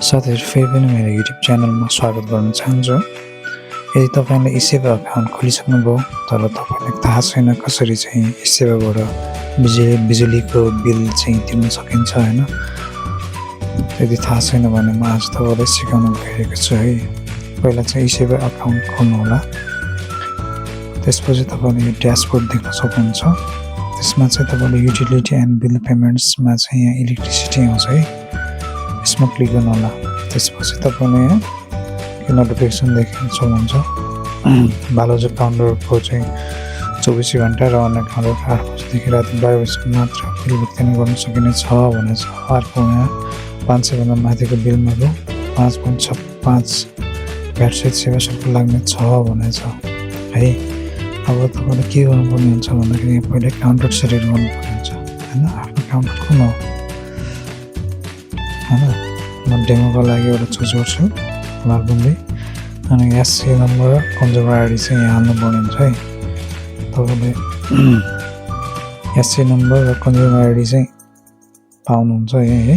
साथीहरु फेरि पनि मेरो युट्युब च्यानलमा स्वागत गर्न चाहन्छु। यदि तपाईले ई-सेवा अकाउन्ट खोलिसक्नुभयो तर तपाईलाई थाहा छैन कसरी चाहिँ ई-सेवाबाट बिजुलीको बिल चाहिँ तिर्न सकिन्छ हैन। यदि थाहा छैन भने म आज तपाईलाई सिकाउन गएको छु है। पहिला चाहिँ ई-सेवा अकाउन्ट खोल्नु होला। त्यसपछि तपाईले यो ड्याशबोर्ड देख्न सक्नुहुन्छ। त्यसमा चाहिँ तपाईले युटिलिटी एन्ड बिल पेमेन्ट्समा चाहिँ यहाँ इलेक्ट्रिसिटी आउँछ है। यसमा क्लिक गर्नु होला। त्यसपछि तपाईले यो नोटिफिकेसन देख्न सक्नुहुन्छ। बालाजु काउन्टरको चाहिँ 24 घण्टा र अन्य काउन्टरको 8 बजेदेखि राति 12 बजेसम्म मात्र बिल भुक्तानी गर्न सकिने छ भनेको छ। अर्को यहाँ 500 भन्दा माथिको बिलमा रु 5.5 भ्याटसहित सेवा शुल्क लाग्ने छ भनेको छ है। अब तपाईले के गर्नुपर्ने हुन्छ भन्दाखेरि यहाँ पहिले काउन्टर सेलेक्ट गर्नुपर्ने हुन्छ हैन। आफ्नो काउन्टर कुन हो हैन। म डेमोको लागि एउटा चुज गर्छु लालबन्दी अनि एससी नम्बर र कन्ज्युमर आइडी चाहिँ यहाँ हाल्नुपर्ने हुन्छ है। तपाईले एससी नम्बर र कन्ज्युमर आइडी चाहिँ पाउनुहुन्छ है।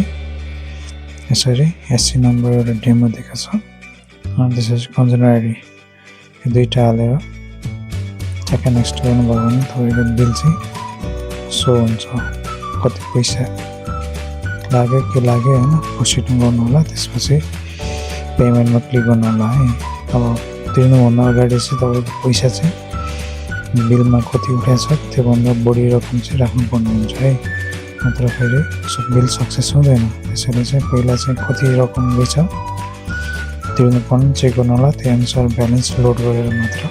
यसरी एससी नम्बर र डेमो दिएको छ अनि त्यसपछि कन्ज्युमर आइडी यो दुईटा हालेर ठ्याक्क नेक्स्ट गर्नुभयो भने तपाईको बिल चाहिँ सो हुन्छ कति पैसा लाग्यो के लाग्यो हैन। प्रोसिड गर्नु होला। त्यसपछि पेमेन्टमा क्लिक गर्नु होला है। अब तिर्नुभन्दा अगाडि चाहिँ तपाईको पैसा चाहिँ बिलमा कति उठाएको छ त्योभन्दा बढी रकम चाहिँ राख्नुपर्ने हुन्छ है। नत्र फेरि बिल सक्सेस हुँदैन। त्यसैले चाहिँ पहिला चाहिँ कति रकम रहेछ तिर्नुपर्ने चेक गर्नु होला। त्यही अनुसार ब्यालेन्स लोड गरेर मात्र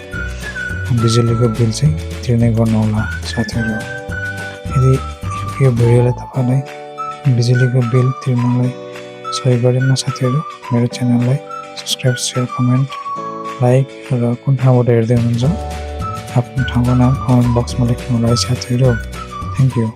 बिजुलीको बिल चाहिँ तिर्ने गर्नु होला साथीहरु। यदि यो भिडियोले तपाईलाई बिजुलीको बिल तिर्नलाई सहयोग गरेन साथीहरु, मेरो च्यानललाई सब्स्क्राइब, शेयर, कमेन्ट, लाइक र कुन ठाउँबाट हेर्दै हुनुहुन्छ आफ्नो ठाउँको नाम कमेन्ट बक्समा लेख्नु होला है साथीहरु। Thank you.